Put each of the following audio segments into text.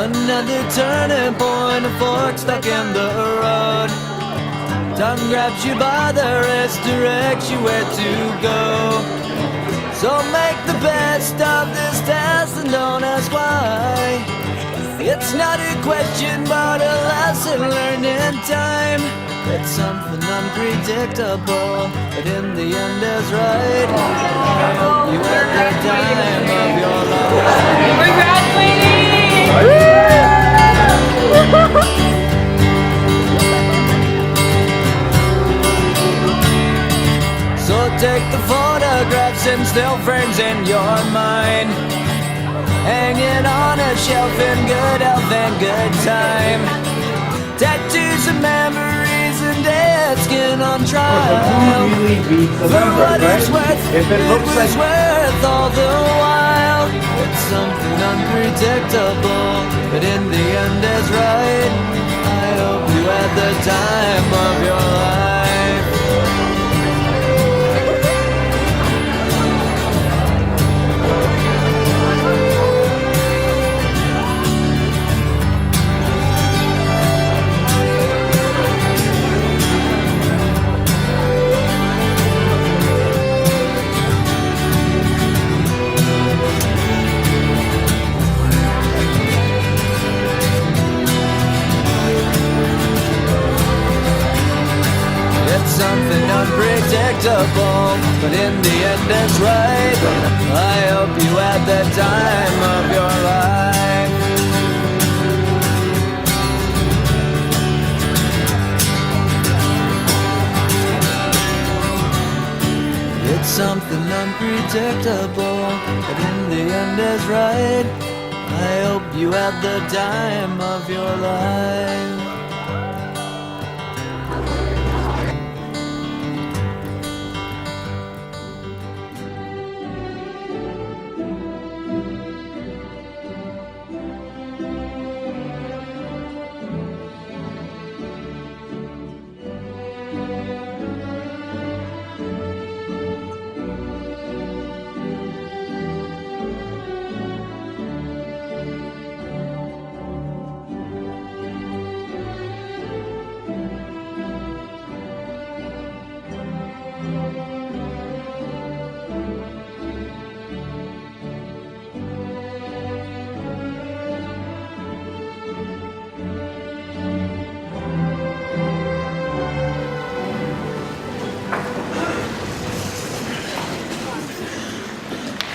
Another turning point, a fork stuck in the road. Tongue grabs you by the wrist, directs you where to go. So make the best of this test and don't ask why. It's not a question but a lesson learned in time. It's something unpredictable, but in the end is right. I hope you had the time of your life. We're graduating! So take the photographs and still frames in your mind, hanging on a shelf in good health and good time. Tattoos and memories and dead skin on trial. For what it's worth, it was worth all the while. It's something unpredictable, but in the end is right. I hope you had the time of your life. Something unpredictable, but in the end it's right. I hope you had the time of your life. It's something unpredictable, but in the end is right. I hope you had the time of your life.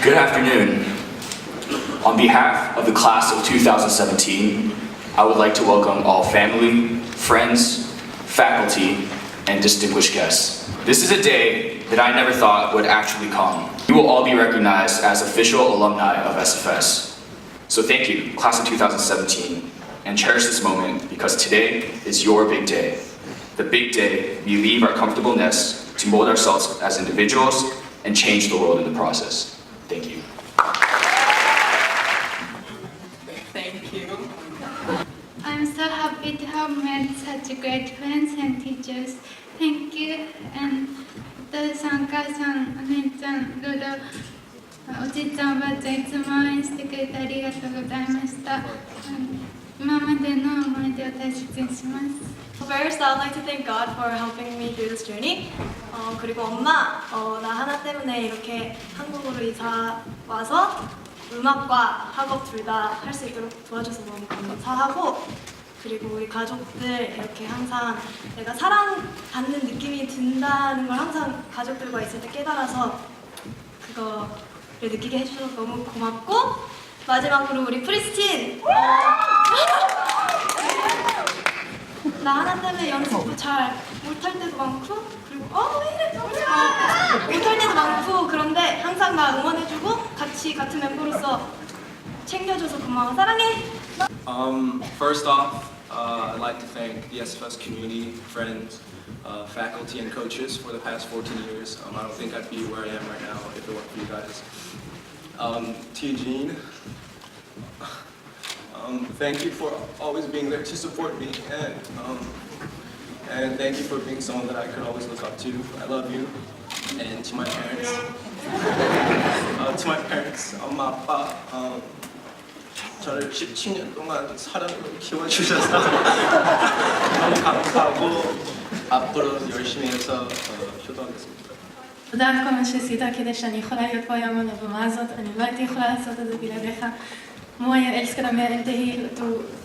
Good afternoon. On behalf of the class of 2017, I would like to welcome all family, friends, faculty, and distinguished guests. This is a day that I never thought would actually come. You will all be recognized as official alumni of SFS. So thank you, class of 2017, and cherish this moment because today is your big day. The big day we leave our comfortable nests to mold ourselves as individuals and change the world in the process. Thank you. Thank you. I'm so happy to have met such great friends and teachers. Thank you. And お父さん、お母さん、お姉ちゃん、いろいろおじいちゃん、おばあちゃんいつも応援してくれてありがとうございました。今までの思い出を大切にします。 First, I'd like to thank God for helping me through this journey. 그리고 엄마, 나 하나 때문에 이렇게 한국으로 이사 와서 음악과 학업 둘 다 할 수 있도록 도와줘서 너무 감사하고, 그리고 우리 가족들 이렇게 항상 내가 사랑받는 느낌이 든다는 걸 항상 가족들과 있을 때 깨달아서 그거를 느끼게 해주셔서 너무 고맙고, 마지막으로 우리 프리스틴! 나 하나 때문에 연습도 잘 못할 때도 많고, 그리고 왜 이래? 못할 때도 많고, 그런데 항상 나 응원해주고 같은 멤버로서 챙겨줘서 고마워. 사랑해. First off, I'd like to thank the SFS community, friends, faculty, and coaches for the past 14 years. I don't think I'd be where I am right now if it weren't for you guys. To Eugene, thank you for always being there to support me, and thank you for being someone that I could always look up to. I love you. And to my parents, my papa, 저를 17년 동안 사랑으로 키워주셔서 너무 감사하고 앞으로 열심히 해서 효도하겠습니다. תודה על כל מה שעשית כדי שאני יכולה להיות פה היום על הבמה הזאת. אני לא הייתי יכולה לעשות את זה בלעדיך. Må jeg elsker dig mere end det hele. Du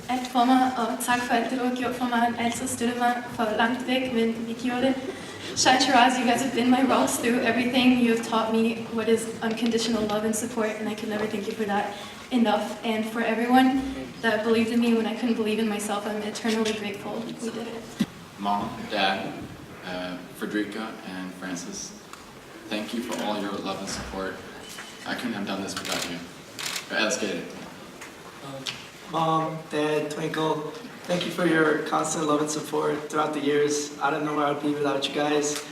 er alt for mig, og tak for alt det, du har gjort for mig. Altid støttet mig for langt væk, men vi gjorde det. Shai Shiraz, you guys have been my rocks through everything. You have taught me what is unconditional love and support, and I can never thank you for that enough. And for everyone that believed in me when I couldn't believe in myself, I'm eternally grateful. We did it. Mom, Dad, Frederica, and Francis, thank you for all your love and support. I couldn't have done this without you. But let's get it. Mom, Dad, Twinkle, thank you for your constant love and support throughout the years. I don't know where I'd be without you guys.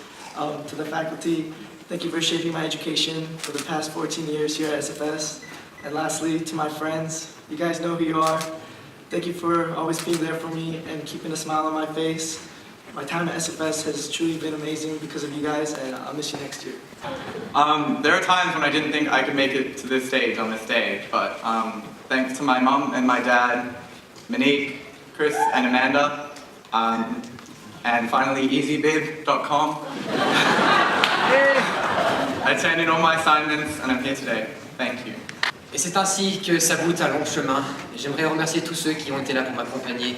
To the faculty, thank you for shaping my education for the past 14 years here at SFS. And lastly, to my friends, you guys know who you are. Thank you for always being there for me and keeping a smile on my face. My time at SFS has truly been amazing because of you guys, and I'll miss you next year. There are times when I didn't think I could make it to this stage on this day, but thanks to my mom and my dad, Monique, Chris, and Amanda, and finally EasyBib.com. I turned in all my assignments, and I'm here today. Thank you. Et c'est ainsi que s'aboute un long chemin. J'aimerais remercier tous ceux qui ont été là pour m'accompagner,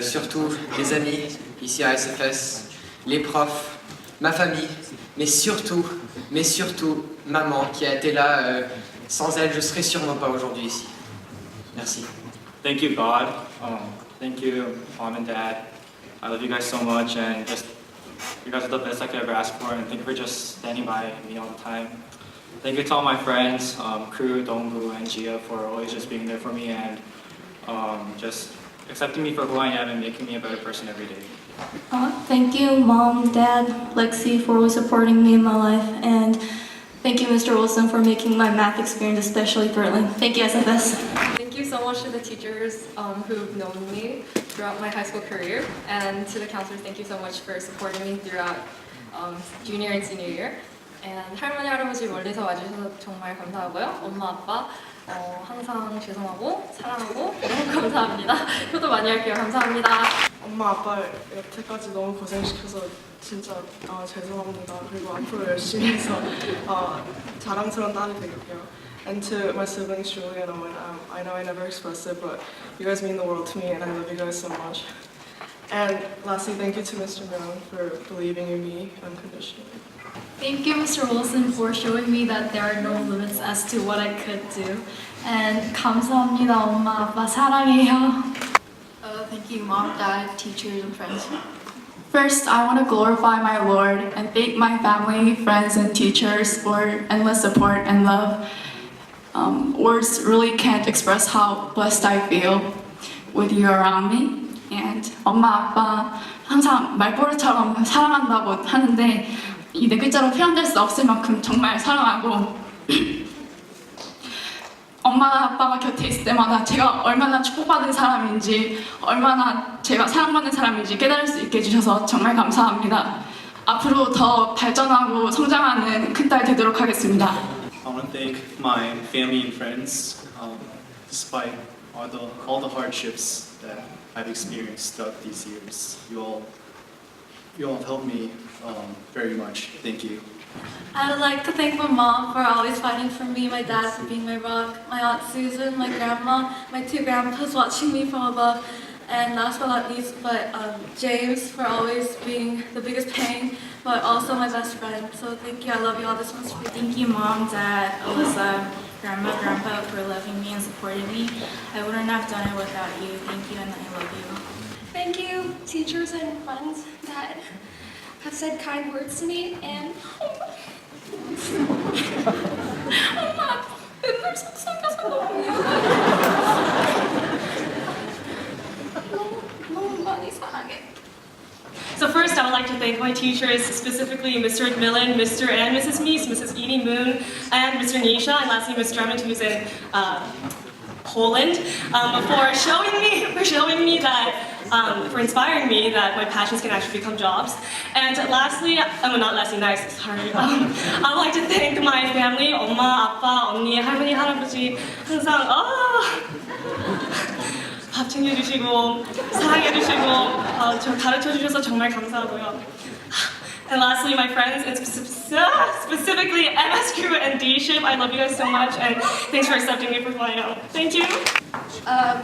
surtout les amis ici à SFS, les profs, ma famille, mais surtout maman qui a été là. Sans elle, je ne serais sûrement pas aujourd'hui ici. Merci. Thank you, God. Thank you, Mom and Dad. I love you guys so much, and just you guys are the best I could ever ask for, and thank you for just standing by me all the time. Thank you to all my friends, Crew, Donggu, and Gia for always just being there for me and just accepting me for who I am and making me a better person every day. Thank you, Mom, Dad, Lexi, for always supporting me in my life, and thank you, Mr. Wilson, for making my math experience especially thrilling. Thank you, SFS. Thank you so much to the teachers who've known me throughout my high school career, and to the counselors, thank you so much for supporting me throughout junior and senior year. And 할머니, 할아버지 멀리서 와주셔서 정말 감사하고요. 엄마, 아빠 항상 죄송하고 사랑하고 너무 감사합니다. 효도 많이 할게요. 감사합니다. 엄마 아빠 여태까지 너무 고생시켜서 진짜 죄송합니다. 그리고 앞으로 열심히 해서 자랑스러운 딸이 되겠고요. And to my siblings, Julie and Owen, I know I never expressed it, but you guys mean the world to me, and I love you guys so much. And lastly, thank you to Mr. Jung for believing in me unconditionally. Thank you, Mr. Wilson, for showing me that there are no limits as to what I could do. And 감사합니다, 엄마, 아빠, 사랑해요. Thank you, Mom, Dad, teachers, and friends. First, I want to glorify my Lord and thank my family, friends, and teachers for endless support and love. Words really can't express how blessed I feel with you around me. And 엄마, 아빠 항상 말버릇처럼 사랑한다고 하는데 이 네 글자로 표현될 수 없을 만큼 정말 사랑하고 엄마 아빠가 곁에 있을 때마다 제가 얼마나 축복받은 사람인지 얼마나 제가 사랑받는 사람인지 깨달을 수 있게 해주셔서 정말 감사합니다. 앞으로 더 발전하고 성장하는 큰 딸 되도록 하겠습니다. I want to thank my family and friends, despite all the hardships that I've experienced throughout these years. You all have helped me very much. Thank you. I would like to thank my mom for always fighting for me, my dad for being my rock, my aunt Susan, my grandma, my two grandpas watching me from above, and last but not least, James for always being the biggest pain, but also my best friend. So thank you, I love you all this much. Thank you, Mom, Dad, Alyssa, Grandma, Grandpa for loving me and supporting me. I wouldn't have done it without you. Thank you, and I love you. Thank you, teachers and friends that have said kind words to me, and 엄마, 맨날 속삭여서 너무 많이 사랑해. So first, I would like to thank my teachers, specifically Mr. McMillan, Mr. and Mrs. Meese, Mrs. Edie Moon, and Mr. Nisha, and lastly, Ms. Drummond, who's in Poland, for showing me that for inspiring me that my passions can actually become jobs. And lastly, not lastly, sorry. I'd like to thank my family, 엄마, 아빠, 언니, 할머니, 할아버지. 항상 밥 챙겨주시고 사랑해주시고 저 가르쳐주셔서 정말 감사하고요. And lastly, my friends, and specifically MS Crew and D-Ship, I love you guys so much, and thanks for accepting me for flying out. Thank you.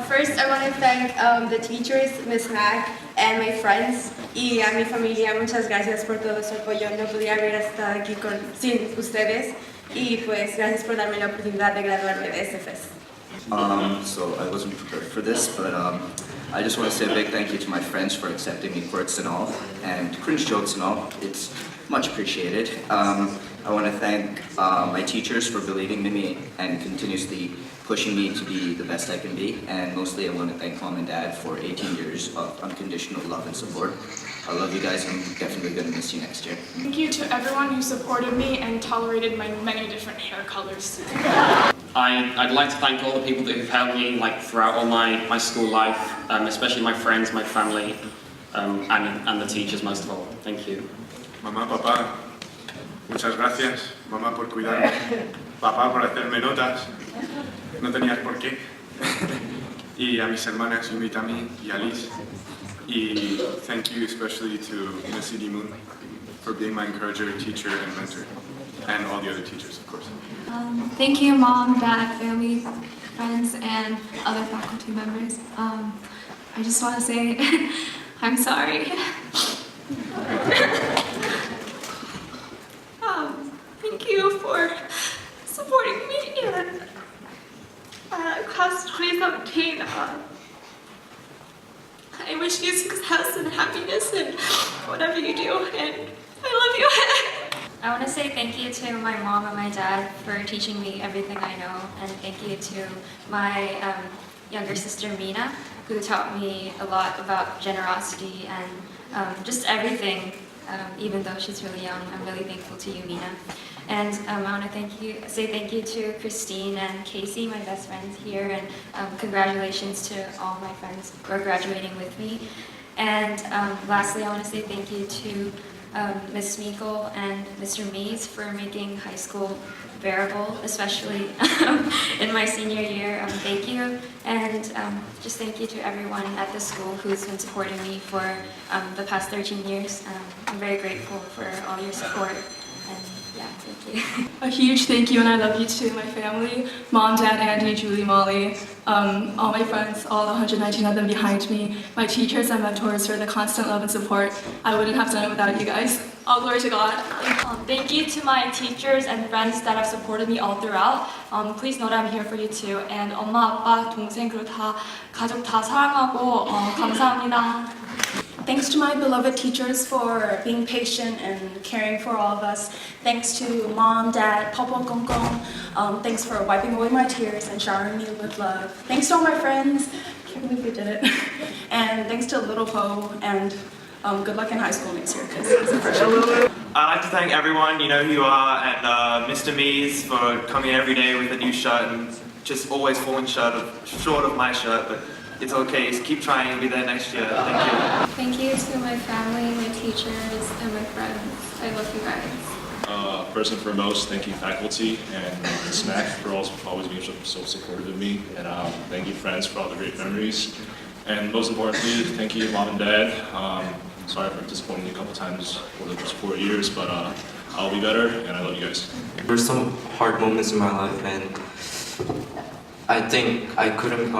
First, I want to thank the teachers, Miss Mac, and my friends, y a mi familia. Muchas gracias por todo su apoyo. No podía haber estado aquí sin ustedes, y pues gracias por darme la oportunidad de graduarme de SFS. So I wasn't prepared for this, but I just want to say a big thank you to my friends for accepting me, quirks and all, and cringe jokes and all. It's much appreciated. I want to thank my teachers for believing in me and continuously pushing me to be the best I can be. And mostly I want to thank Mom and Dad for 18 years of unconditional love and support. I love you guys. I'm definitely going to miss you next year. Thank you to everyone who supported me and tolerated my many different hair colors. I'd like to thank all the people that have helped me throughout all my school life, especially my friends, my family, and the teachers most of all. Thank you. Mamá, papá, muchas gracias. Mamá por cuidarme. Papá por hacerme notas. No tenías por qué. Y a mis hermanas, Yumi, Tami, y Alice. Y thank you especially to Miss Edie Moon for being my encourager, teacher, and mentor. And all the other teachers, of course. Thank you, Mom, Dad, family, friends, and other faculty members. I just want to say I'm sorry. Thank you for supporting me in class 2017. I wish you success and happiness in whatever you do, and I love you. I want to say thank you to my mom and my dad for teaching me everything I know, and thank you to my younger sister Mina, who taught me a lot about generosity and just everything, even though she's really young. I'm really thankful to you, Mina. And I want to say thank you to Christine and Casey, my best friends here, and congratulations to all my friends who are graduating with me. And lastly, I want to say thank you to Ms. Meikle and Mr. Mees for making high school bearable, especially in my senior year. Thank you, and just thank you to everyone at the school who's been supporting me for the past 13 years. I'm very grateful for all your support, and yeah, thank you. A huge thank you and I love you to my family, Mom, Dad, Andy, Julie, Molly, all my friends, all 119 of them behind me, my teachers and mentors for the constant love and support. I wouldn't have done it without you guys. All glory to God. Thank you to my teachers and friends that have supported me all throughout. Please know that I'm here for you too. And 엄마, 아빠, 동생 그리고 다 가족 다 사랑하고 감사합니다. Thanks to my beloved teachers for being patient and caring for all of us. Thanks to Mom, Dad, Papa, Gong. Thanks for wiping away my tears and showering me with love. Thanks to all my friends. Can't believe we did it. And thanks to Little Po, and good luck in high school next year, because it's a freshman. I'd like to thank everyone, you know who you are, and Mr. Mees for coming every day with a new shirt and just always falling short of my shirt, but it's okay, just keep trying, you'll be there next year. Thank you. Thank you to my family, my teachers, and my friends. I love you guys. First and foremost, thank you faculty and SMAC for always being so supportive of me, and thank you friends for all the great memories. And most importantly, thank you Mom and Dad. Sorry for disappointing you a couple times over the 4 years, but I'll be better, and I love you guys. There were some hard moments in my life, and I think I couldn't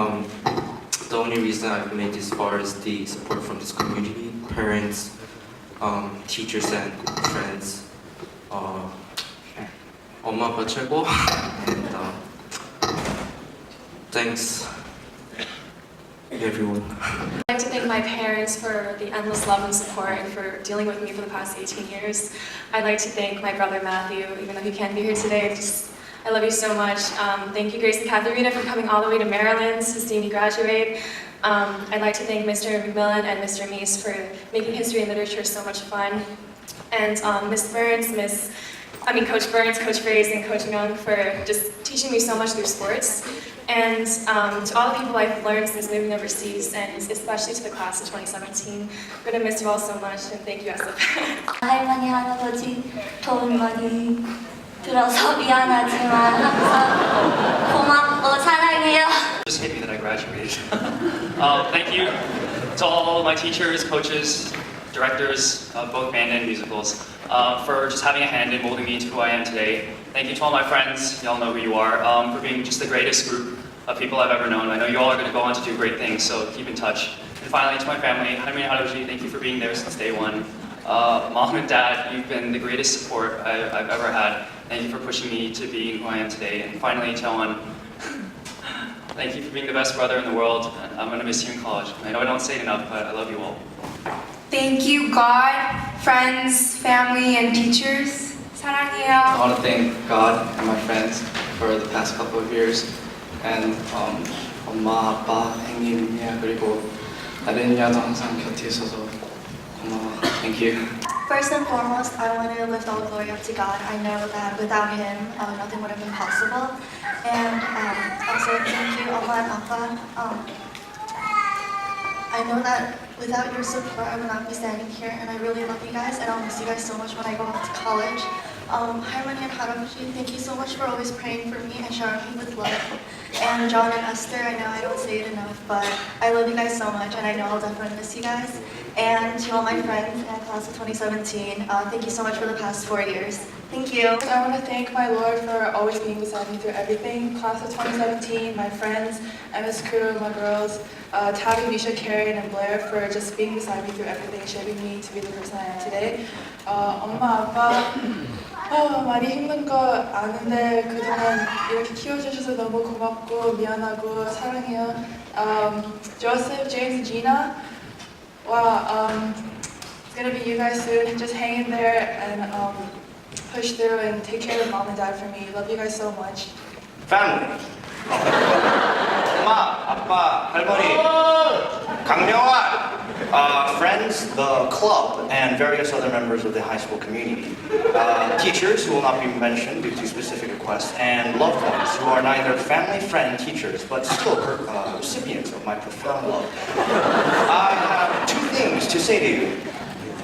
the only reason I've made this far is the support from this community, parents, teachers and friends. 엄마 아빠 최고. And thanks everyone. I'd like to thank my parents for the endless love and support and for dealing with me for the past 18 years. I'd like to thank my brother Matthew, even though he can't be here today. I love you so much. Thank you, Grace and Katharina, for coming all the way to Maryland to see me graduate. I'd like to thank Mr. McMillan and Mr. Meese for making history and literature so much fun. And Miss Burns, Coach Burns, Coach Fraze, and Coach Jung for just teaching me so much through sports. And to all the people I've learned since moving overseas, and especially to the class of 2017, we're going to miss you all so much, and thank you, SFS. 할머니, 할아버지 도움 많이 들어서 미안하지만 항상 고맙고 사랑해요. Just happy that I graduated. Thank you to all my teachers, coaches, directors of both band and musicals for just having a hand in molding me into who I am today. Thank you to all my friends, y'all know who you are, for being just the greatest group of people I've ever known. I know you all are going to go on to do great things, so keep in touch. And finally, to my family, 할머니, 할아버지, thank you for being there since day one. Mom and Dad, you've been the greatest support I've ever had. Thank you for pushing me to being who I am today. And finally, Joan, thank you for being the best brother in the world. I'm going to miss you in college. I know I don't say it enough, but I love you all. Thank you, God, friends, family, and teachers. 사랑해요. I want to thank God and my friends for the past couple of years, and 엄마, 아빠, 형님, 그리고 다른 야도 항상 곁에 있어서 고마워. Thank you. First and foremost, I want to lift all glory up to God. I know that without Him, nothing would have been possible. And also, thank you, Oma and Appa. I know that without your support, I would not be standing here, and I really love you guys, and I'll miss you guys so much when I go off to college. Harmony and Haramushi, thank you so much for always praying for me and showering me with love. And John and Esther, I know I don't say it enough, but I love you guys so much, and I know I'll definitely miss you guys. And to all my friends in class of 2017, thank you so much for the past 4 years. Thank you. I want to thank my Lord for always being beside me through everything. Class of 2017, my friends, MS Crew, my girls, Tabby, Misha, Karen, and Blair for just being beside me through everything, shaping me to be the person I am today. 엄마, 아빠, 많이 힘든 거 아는데 그동안 이렇게 키워주셔서 너무 고맙고 미안하고 사랑해요. Joseph, James, and Gina. Wow, it's gonna be you guys soon. Just hang in there and push through and take care of Mom and Dad for me. Love you guys so much. Family. 엄마, 아빠, 할머니, 강명환, friends, the club, and various other members of the high school community. Teachers who will not be mentioned due to specific requests, and loved ones who are neither family, friend, teachers, but still recipients of my profound love. I have two things to say to you.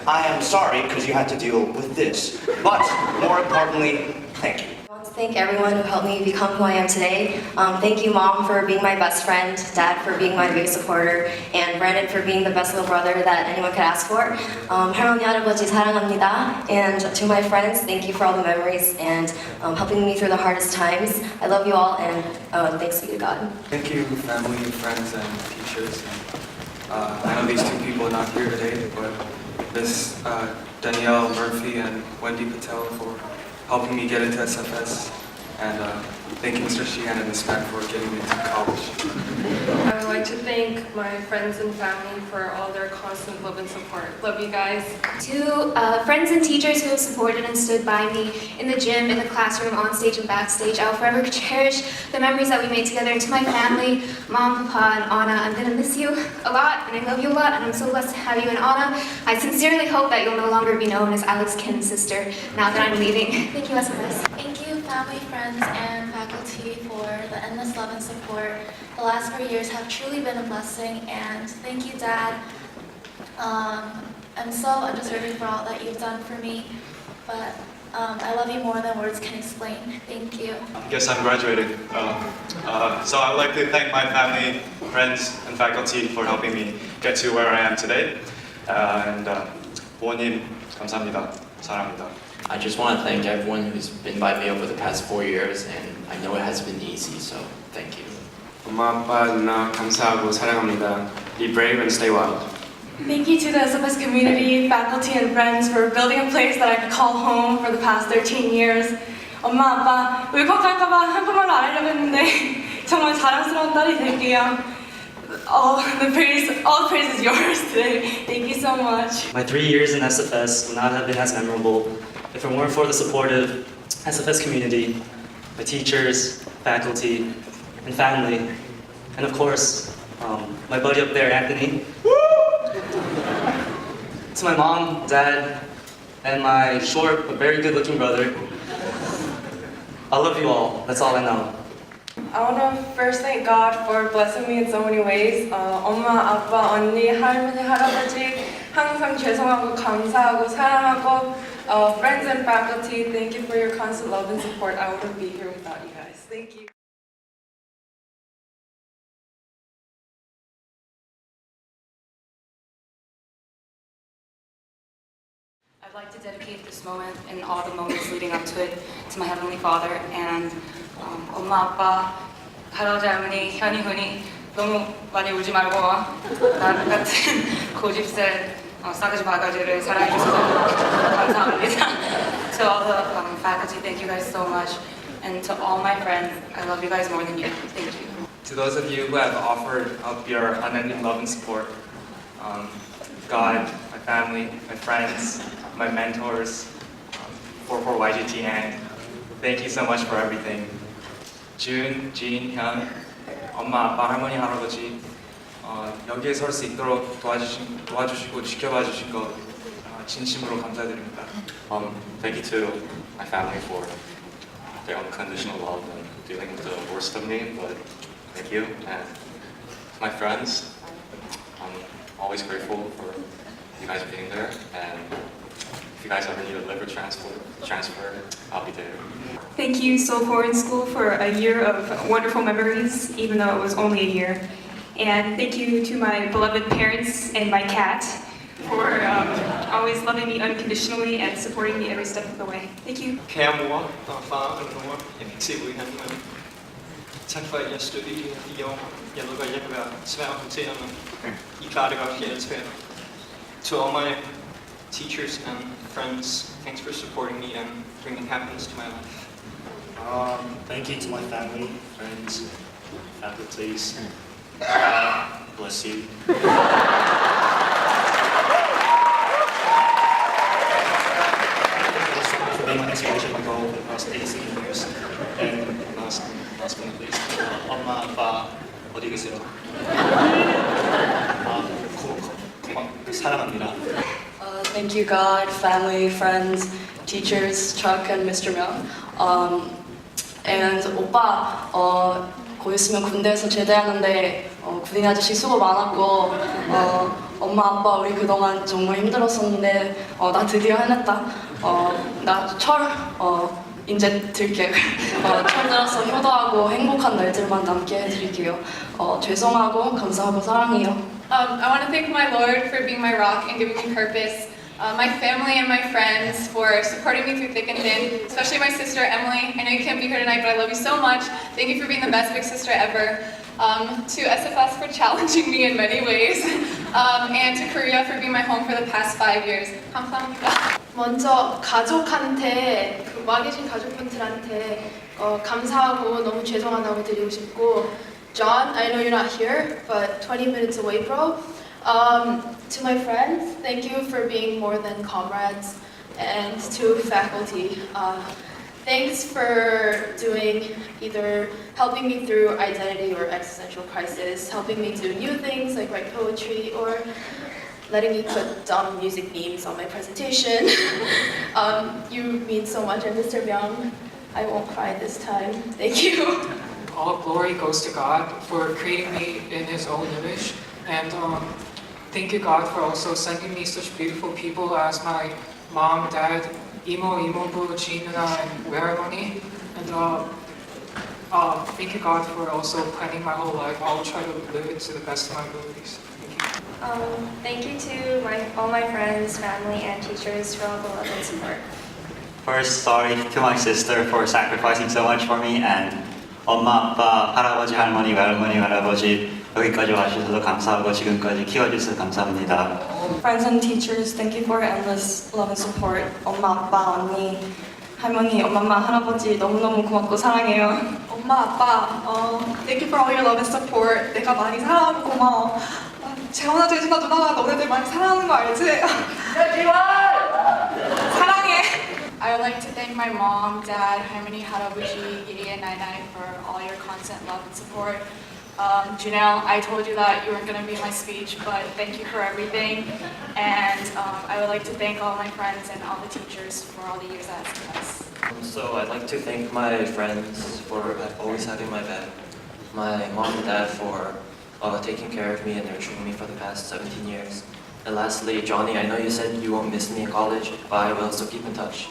I am sorry because you had to deal with this, but more importantly, thank you. I want to thank everyone who helped me become who I am today. Thank you, Mom, for being my best friend, Dad for being my biggest supporter, and Brandon for being the best little brother that anyone could ask for. 할머니, 할아버지 사랑합니다. And to my friends, thank you for all the memories and helping me through the hardest times. I love you all, and thanks be to God. Thank you, family, friends, and teachers. I know these two people are not here today, but Miss Danielle Murphy and Wendy Patel for helping me get into SFS, and thank you Mr. Sheehan and Ms. Mack for getting me into college. I would like to thank my friends and family for all their constant love and support. Love you guys. To friends and teachers who have supported and stood by me in the gym, in the classroom, on stage and backstage, I'll forever cherish the memories that we made together. And to my family, Mom, Papa, and Anna, I'm going to miss you a lot, and I love you a lot, and I'm so blessed to have you. And Anna, I sincerely hope that you'll no longer be known as Alex Kim's sister now that I'm leaving. Thank you, SFS. Thank you, family, friends, and faculty for the endless love and support. The last 4 years have truly been a blessing, and thank you, Dad. I'm so undeserving for all that you've done for me, but I love you more than words can explain. Thank you. I guess I'm graduating. So I would like to thank my family, friends, and faculty for helping me get to where I am today. And 부모님 감사합니다. 사랑합니다. I just want to thank everyone who's been by me over the past 4 years, and I know it has been easy, so thank you. 엄마, 아빠, 누나 감사하고 사랑합니다. Be brave and stay wild. Thank you to the SFS community, faculty, and friends for building a place that I could call home for the past 13 years. 엄마, 아빠, 울컥할까봐 한국말로 안 하려고 했는데 정말 자랑스러운 딸이 될게요. All the praise is yours today. Thank you so much. My 3 years in SFS would not have been as memorable if it weren't for the supportive SFS community, my teachers, faculty, and family, and of course, my buddy up there, Anthony. To my mom, dad, and my short but very good-looking brother. I love you all. That's all I know. I want to first thank God for blessing me in so many ways. 엄마, 아빠, 언니, 할머니, 할아버지 항상 죄송하고 감사하고 사랑하고 friends and faculty, thank you for your constant love and support. I wouldn't be here without you guys. Thank you. I'd like to dedicate this moment and all the moments leading up to it to my Heavenly Father and 엄마, 아빠, 할아버지, 할머니, 현이, 훈이 너무 많이 울지 말고 나 같은 고집센 싸가지 바가지를 사랑해주셔서 감사합니다. To all the faculty, thank you guys so much. And to all my friends, I love you guys more than you. Thank you. To those of you who have offered up your unending love and support, God, my family, my friends, my mentors, 44 YGT, and thank you so much for everything. Jun, Jin, Hyun, 엄마, 아빠, 할머니, 할아버지, 여기에 설 수 있도록 도와주시고 지켜봐 주신 거 진심으로 감사드립니다. Thank you to my family for their unconditional love and dealing with the worst of me, but thank you. And my friends, I'm always grateful for you guys being there, and if you guys ever need a liver transfer, I'll be there. Thank you, Seoul Foreign School, for a year of wonderful memories, even though it was only a year. And thank you to my beloved parents and my cat for always loving me unconditionally and supporting me every step of the way. Thank you. Kære mor og far og mor, jeg kan se ud i handen. Tak for at jeg støttede i de her 4 år. Jeg ved godt, jeg kan være svær at håndtere, men I klarer det godt, jeg elsker jer. To all my teachers and friends, thanks for supporting me and bringing happiness to my life. Thank you to my family, friends, faculties. Bless you. For being my inspiration, my goal for the past 18 years. And last but not least, 엄마, 아빠, 어디 계세요? 사랑합니다. Thank you, God, family, friends, teachers, Chuck and Mr. Myung. And 오빠, 곧 있으면 군대에서 제대하는데 군인 아저씨 수고 많았고 엄마, 아빠 우리 그동안 정말 힘들었었는데 나 드디어 해냈다. 나 철 이제 들게. 철 들어서 효도하고 행복한 날들만 남게 해드릴게요. 죄송하고 감사하고 사랑해요. I want to thank my Lord for being my rock and giving me purpose. My family and my friends for supporting me through thick and thin, especially my sister Emily. I know you can't be here tonight, but I love you so much. Thank you for being the best big sister ever. To SFS for challenging me in many ways, and to Korea for being my home for the past 5 years. 감사합니다. 먼저 가족한테, 와 계신 가족분들한테 감사하고 너무 죄송하다고 드리고 싶고, John, I know you're not here, but 20 minutes away, bro. To my friends, thank you for being more than comrades, and to faculty, thanks for either helping me through identity or existential crisis, helping me do new things like write poetry, or letting me put dumb music memes on my presentation. You mean so much, and Mr. Myung, I won't cry this time. Thank you. All glory goes to God for creating me in His own image, and thank you, God, for also sending me such beautiful people as my mom, dad, 이모부, 지누나, and 외할머니. And thank you, God, for also planning my whole life. I'll try to live it to the best of my abilities. Thank you to all my friends, family, and teachers for all the love and support. First, sorry to my sister for sacrificing so much for me, and 엄마, 아빠, 할아버지, 할머니, 외할머니, 할아버지 여기까지 와주셔서 감사하고 지금까지 키워주셔서 감사합니다. Friends and teachers, thank you for your endless love and support. 엄마, 아빠, 언니, 할머니, 엄마, 할아버지 너무너무 고맙고 사랑해요. 엄마, 아빠, thank you for all your love and support. 내가 많이 사랑하고 고마워. 재원아, 재진아, 누나가 너네들 많이 사랑하는 거 알지? 사랑해. I would like to thank my mom, dad, 할머니, 할아버지, yeye, and nainai for all your constant love and support. Janelle, I told you that you were going to be in my speech, but thank you for everything. And I would like to thank all my friends and all the teachers for all the years that has given us. So I'd like to thank my friends for always having my back, my mom and dad for taking care of me and nurturing me for the past 17 years. And lastly, Johnny, I know you said you won't miss me in college, but I will, so keep in touch.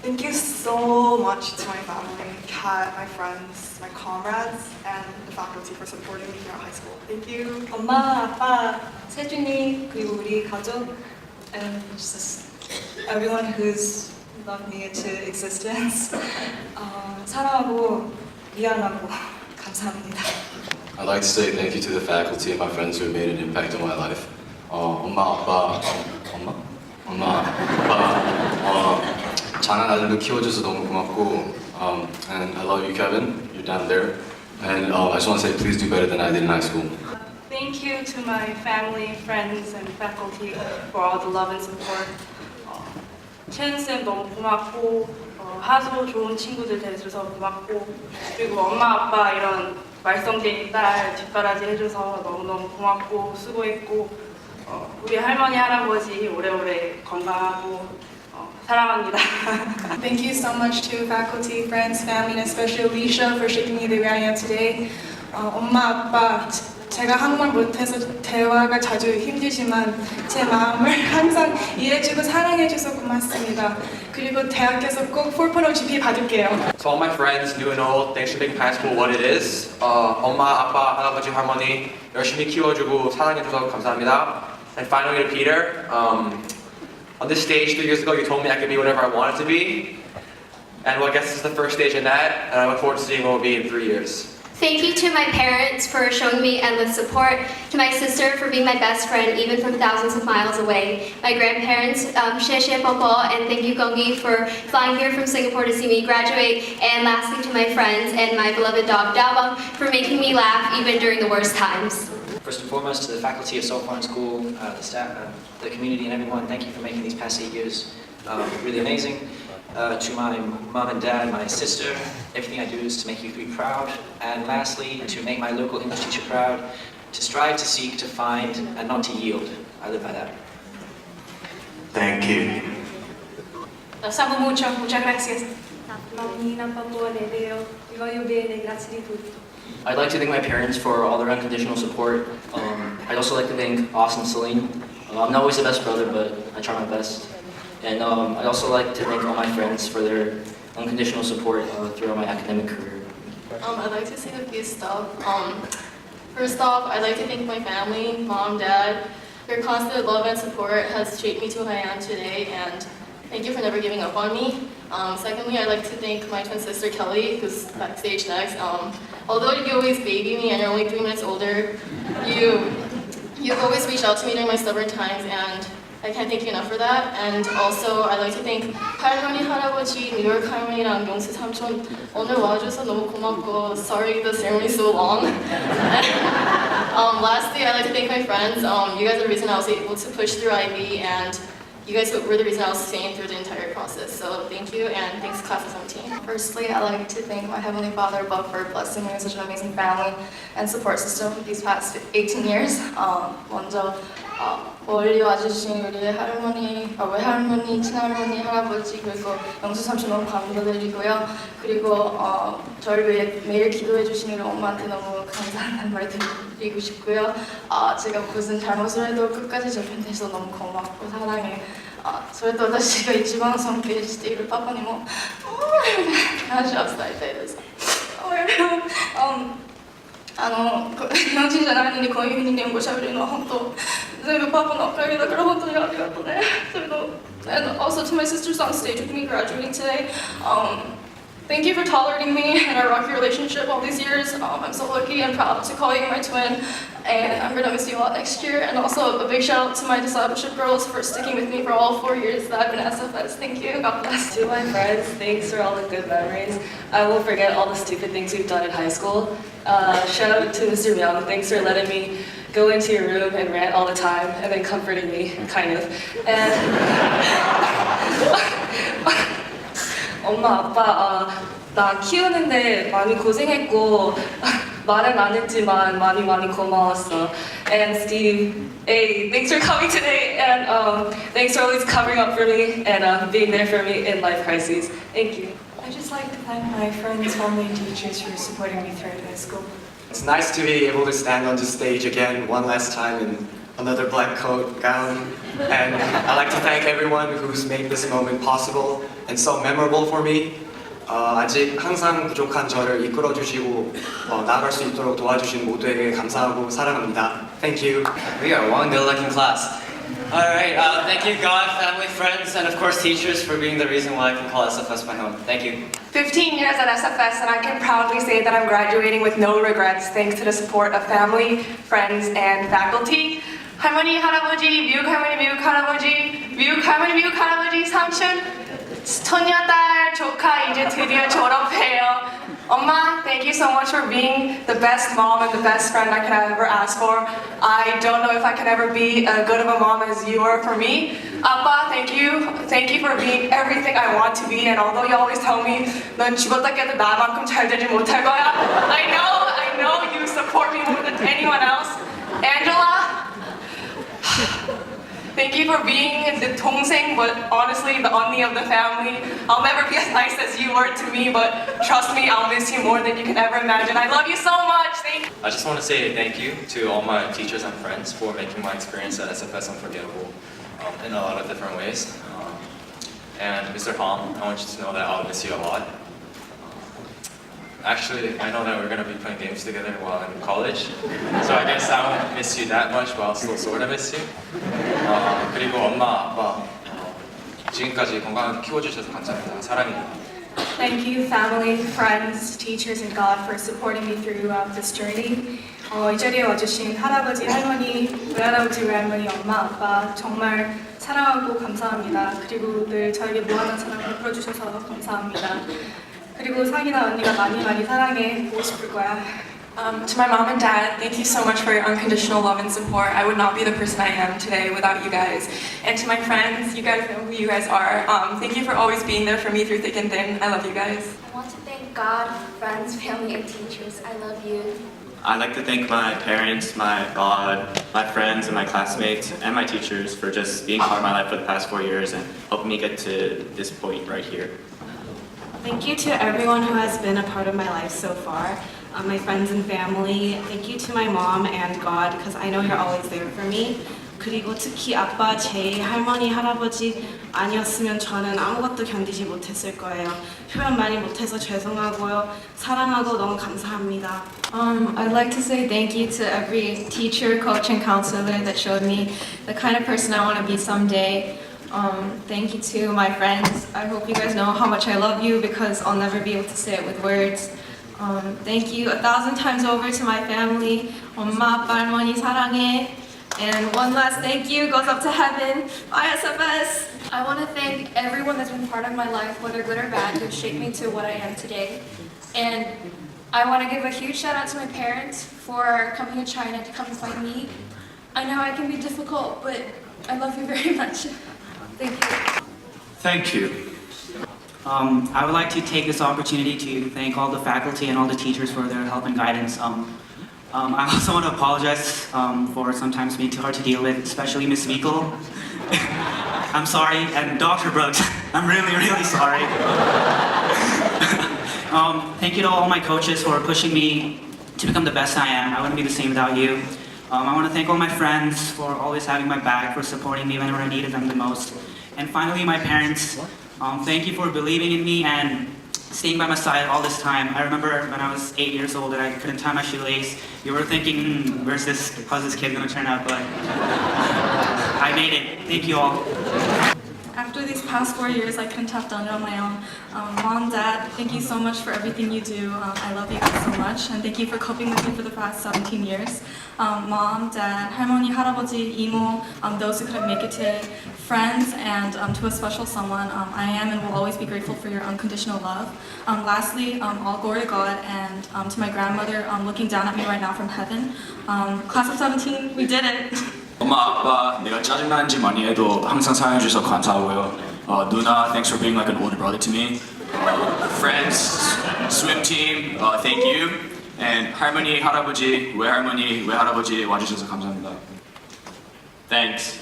Thank you so much to my family, Kat, my friends, my comrades, and the faculty for supporting me throughout high school. Thank you. 엄마, 아빠, 세준이, 그리고 우리 가족, and just everyone who's loved me into existence. 사랑하고 미안하고 감사합니다. I'd like to say thank you to the faculty and my friends who have made an impact on my life. 엄마, 아빠, 장한 아들로 키워줘서 너무 고맙고, and I love you, Kevin. You're down there, and I just want to say please do better than I did in high school. Thank you to my family, friends, and faculty for all the love and support. 채은쌤 너무 고맙고, 하소 좋은 친구들 돼줘서 고맙고, 그리고 엄마, 아빠 이런 말썽쟁이 딸 뒷바라지 해줘서 너무너무 고맙고 수고했고, 우리 할머니, 할아버지 오래오래 건강하고 사랑합니다. Thank you so much to faculty, friends, family, and especially Alicia for shaping me the way I am today. 엄마, 아빠, 제가 한국말 못해서 대화가 자주 힘들지만 제 마음을 항상 이해해주고 사랑해줘서 고맙습니다. 그리고 대학에서 꼭 4.0 GPA 받을게요. So all my friends, new and old, thanks for making high school what it is. 엄마, 아빠, 할아버지, 할머니 열심히 키워주고 사랑해줘서 감사합니다. And finally to Peter, on this stage 3 years ago you told me I could be whatever I wanted to be. And well, I guess this is the first stage in that, and I look forward to seeing what will be in 3 years. Thank you to my parents for showing me endless support, to my sister for being my best friend even from thousands of miles away, my grandparents, Xie Xie Po Po, and thank you Gongi for flying here from Singapore to see me graduate, and lastly to my friends and my beloved dog Daobang for making me laugh even during the worst times. First and foremost, to the faculty of Seoul Foreign School, the staff, the community, and everyone, thank you for making these past 8 years really amazing. To my mom and dad, my sister, everything I do is to make you three proud. And lastly, to make my local English teacher proud, to strive, to seek, to find, and not to yield. I live by that. Thank you. Los amo mucho. Muchas gracias. Mamina, papua, le veo. Vivo bene, grazie di tutto. I'd like to thank my parents for all their unconditional support. I'd also like to thank Austin and Celine. I'm not always the best brother, but I try my best. And I'd also like to thank all my friends for their unconditional support throughout my academic career. I'd like to say a few stuff. First off, I'd like to thank my family, mom, dad. Your constant love and support has shaped me to who I am today, and thank you for never giving up on me. Secondly, I'd like to thank my twin sister Kelly, who's backstage next. Although you always baby me and you're only 3 minutes older, you've always reached out to me during my stubborn times, and I can't thank you enough for that. And also, I'd like to thank 할머니, 할아버지, New York 할머니랑 용수 삼촌 오늘 와줘서 너무 고맙고. Sorry the ceremony's so long. Lastly, I'd like to thank my friends. You guys are the reason I was able to push through IB, and you guys were the reason I was staying through the entire process. So thank you, and thanks class of 17. Firstly, I'd like to thank my Heavenly Father above for blessing me with such an amazing family and support system these past 18 years. 먼저 멀리 와주신 우리 할머니, 외할머니, 친할머니, 할아버지 그리고 영수 삼촌 너무 감사드리고요. 그리고 저를 위해 매일 기도해 주신 우리 엄마한테 너무 감사하다는 말 드리고 싶고요. 제가 무슨 잘못을 해도 끝까지 제 편에서 너무 고맙고 사랑해. それと私が一番尊敬しているパパにも感謝を伝えたいです。日本人じゃないのにこういうふうに日本語しゃべるのは本当全部パパのおかげだから本当にありがとうね。And also to my sisters on stage with me graduating today. Thank you for tolerating me and our rocky relationship all these years. I'm so lucky and proud to call you my twin, and I'm gonna miss you a lot next year. And also a big shout out to my discipleship girls for sticking with me for all 4 years that I've been at SFS. Thank you. God bless. To my friends, thanks for all the good memories. I won't forget all the stupid things we've done in high school. Shout out to Mr. Myung. Thanks for letting me go into your room and rant all the time, and then comforting me, kind of. And 엄마, 아빠, 나 키우는데 많이 고생했고 말은 안 했지만 많이 고마웠어. And Steve, hey, thanks for coming today, and thanks for always covering up for me and being there for me in life crises. Thank you. I'd just like to thank my friends, family, and teachers for supporting me throughout high school. It's nice to be able to stand on the stage again one last time in another black coat, gown. And I'd like to thank everyone who's made this moment possible and so memorable for me. 아직 항상 부족한 저를 이끌어주시고 나아갈 수 있도록 도와주신 모두에게 감사하고 사랑합니다. Thank you. We are one good-looking class. Alright, thank you God, family, friends, and of course teachers for being the reason why I can call SFS my home. Thank you. 15 years at SFS, and I can proudly say that I'm graduating with no regrets thanks to the support of family, friends, and faculty. 할머니, 할아버지, 미국 할머니, 미국 할아버지, 미국 할머니, 미국 할아버지, 삼촌, 손녀딸, 조카 이제 드디어 졸업해요. Oma, thank you so much for being the best mom and the best friend I could ever ask for. I don't know if I can ever be as good of a mom as you are for me. Appa, thank you for being everything I want to be. And although you always tell me, 넌 죽었다 깨도 나만큼 잘 되지 못할 거야. I know you support me more than anyone else. Angela, thank you for being the 동생, but honestly, the 언니 of the family. I'll never be as nice as you were to me, but trust me, I'll miss you more than you can ever imagine. I love you so much. Thank you. I just want to say thank you to all my teachers and friends for making my experience at SFS unforgettable in a lot of different ways. And Mr. Hong, I want you to know that I'll miss you a lot. Actually, I know that we're going to be playing games together while I'm in college, so I guess I won't miss you that much, but I'll still sort of miss you. 그리고 엄마, 아빠, 지금까지 건강하게 키워주셔서 감사합니다. 사랑해요. Thank you, family, friends, teachers, and God for supporting me throughout this journey. 이 자리에 와주신 할아버지, 할머니, 외할아버지, 외할머니, 엄마, 아빠 정말 사랑하고 감사합니다. 그리고 늘 저에게 무한한 사랑을 베풀어주셔서 감사합니다. 그리고 상이나 언니가 많이 사랑해 보고 싶을 거야. To my mom and dad, thank you so much for your unconditional love and support. I would not be the person I am today without you guys. And to my friends, you guys know who you guys are. Thank you for always being there for me through thick and thin. I love you guys. I want to thank God, friends, family, and teachers. I love you. I'd like to thank my parents, my God, my friends, and my classmates, and my teachers for just being part of my life for the past 4 years and helping me get to this point right here. Thank you to everyone who has been a part of my life so far, my friends and family. Thank you to my mom and God, because I know you're always there for me. 그리고 특히 아빠, 제이, 할머니, 할아버지 아니었으면 저는 아무것도 견디지 못했을 거예요. 표현 많이 못해서 죄송하고요. 사랑하고 너무 감사합니다. I'd like to say thank you to every teacher, coach, and counselor that showed me the kind of person I want to be someday. Thank you to my friends. I hope you guys know how much I love you because I'll never be able to say it with words. Thank you 1,000 times over to my family. 엄마, 아빠, 할머니 사랑해. And one last thank you goes up to heaven. Bye, SFS. I want to thank everyone that's been part of my life, whether good or bad, who shaped me to what I am today. And I want to give a huge shout out to my parents for coming to China to come find me. I know I can be difficult, but I love you very much. Thank you. Thank you. I would like to take this opportunity to thank all the faculty and all the teachers for their help and guidance. I also want to apologize for sometimes being too hard to deal with, especially Miss Meikle. I'm sorry, and Dr. Brooks, I'm really sorry. Thank you to all my coaches for pushing me to become the best I am. I wouldn't be the same without you. I want to thank all my friends for always having my back, for supporting me whenever I needed them the most. And finally, my parents, thank you for believing in me and staying by my side all this time. I remember when I was 8 years old and I couldn't tie my shoelace. You were thinking, how's this kid gonna turn out? But I made it. Thank you all. After these past 4 years, I couldn't have done it on my own. Mom, Dad, thank you so much for everything you do. I love you guys so much, and thank you for coping with me for the past 17 years. Mom, Dad, 할머니, 할아버지, 이모, those who couldn't make it today, friends, and to a special someone, I am and will always be grateful for your unconditional love. Lastly, all glory to God and to my grandmother looking down at me right now from heaven. Class of 17, we did it. 엄마, 아빠, 내가 짜증나는지 많이 해도 항상 사랑해주셔서 감사하고요. 누나, thanks for being like an older brother to me. Friends, swim team, thank you. And 할머니, 할아버지, 외할머니, 외할아버지 와주셔서 감사합니다. Thanks.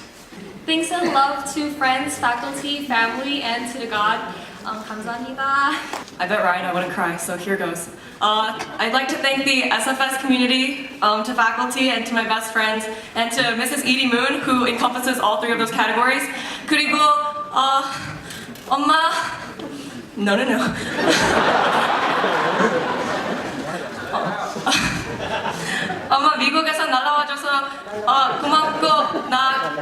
Thanks and love to friends, faculty, family, and to the God. 감사합니다. I bet Ryan, I wouldn't cry, so here goes. I'd like to thank the SFS community, to faculty, and to my best friends, and to Mrs. Edie Moon, who encompasses all three of those categories. 그리고 엄마, no. 엄마 미국에서 날아와줘서 고맙고 나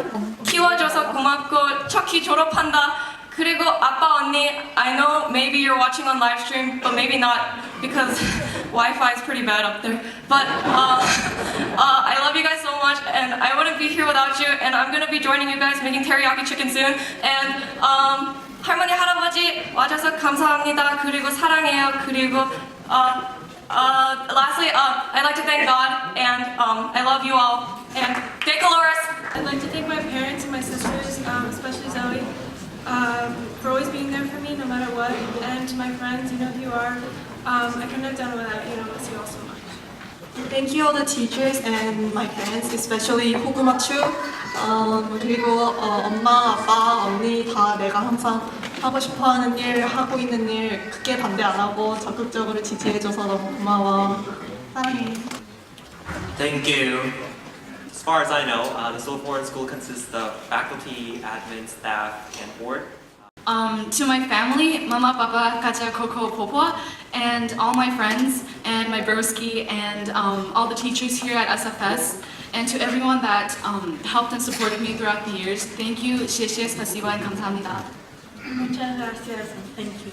키워줘서 고맙고 척키 졸업한다. 그리고 아빠 언니, I know maybe you're watching on live stream, but maybe not because Wi-Fi is pretty bad up there. But I love you guys so much, and I wouldn't be here without you. And I'm gonna be joining you guys making teriyaki chicken soon. And 할머니 할아버지 와줘서 감사합니다. 그리고 사랑해요. 그리고 lastly, I'd like to thank God, and I love you all. And thank Dolores. I'd like to thank my parents and my sisters, especially Zoe, for always being there for me no matter what. And to my friends, you know who you are. I couldn't have done it without you, and I miss you all so much. Thank you all the teachers and my parents, especially 호구마추. 그리고 엄마, 아빠, 언니 다 내가 항상 하고 싶어하는 일, 하고 있는 일 크게 반대 안 하고 적극적으로 지지해줘서 너무 고마워. 사랑해. Thank you. As far as I know, the Seoul Foreign School consists of faculty, admin, staff, and board. To my family, mama, papa, kacha, koko, popo, and all my friends, and my broski, and all the teachers here at SFS, and to everyone that helped and supported me throughout the years. Thank you, 시시에 спасибо, and 감사합니다. Muchas gracias, and thank you.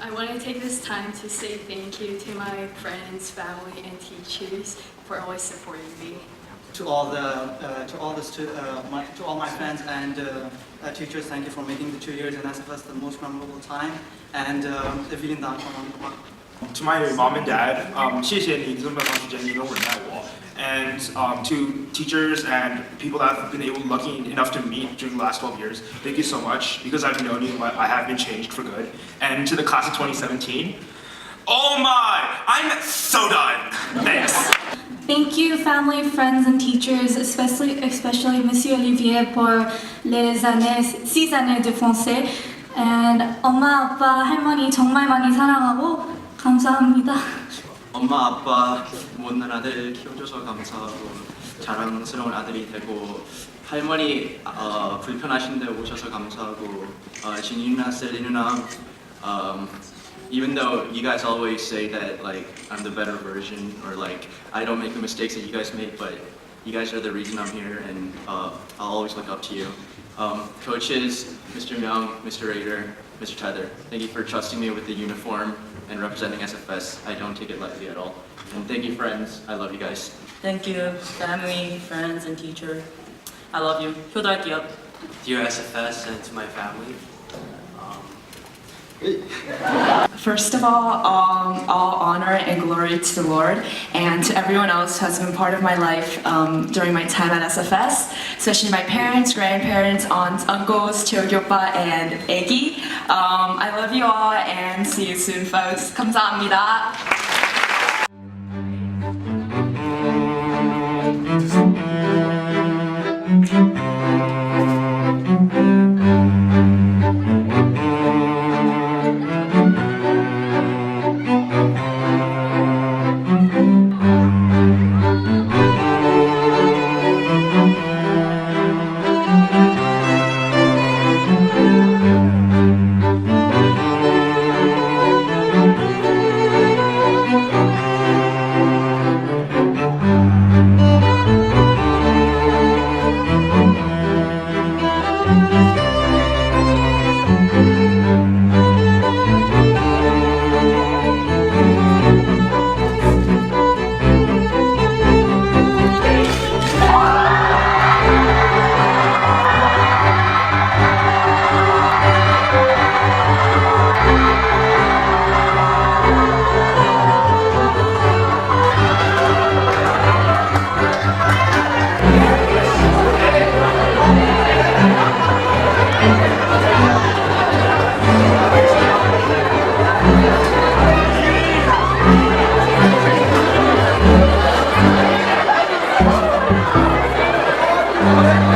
I want to take this time to say thank you to my friends, family, and teachers for always supporting me. To all my friends and teachers, thank you for making the 2 years in SFS the most memorable time. And vielen Dank. To my mom and dad, 谢谢你这么长时间你能忍耐我. And to teachers and people that I've been lucky enough to meet during the last 12 years, thank you so much, because I've known you, I have been changed for good. And to the class of 2017, oh my, I'm so done. Thanks. Thank you, family, friends, and teachers, especially Monsieur Olivier for les 6 années de français. And 엄마, 아빠, 할머니 정말 많이 사랑하고 감사합니다. 엄마, 아빠 못난 아들 키워줘서 감사하고 자랑스러운 아들이 되고 할머니 불편하신데 오셔서 감사하고 진이 누나, 셀리 누나. Even though you guys always say that like I'm the better version or like I don't make the mistakes that you guys make, but you guys are the reason I'm here, and I'll always look up to you. Coaches, Mr. Jung, Mr. Rader, Mr. Tether, thank you for trusting me with the uniform and representing SFS. I don't take it lightly at all. And thank you, friends. I love you guys. Thank you, family, friends, and teacher. I love you. 효도할게요. Dear SFS and to my family. First of all honor and glory to the Lord, and to everyone else who has been part of my life during my time at SFS, especially my parents, grandparents, aunts, uncles, 조교빠, and 애기. I love you all, and see you soon, folks. 감사합니다. Thank you.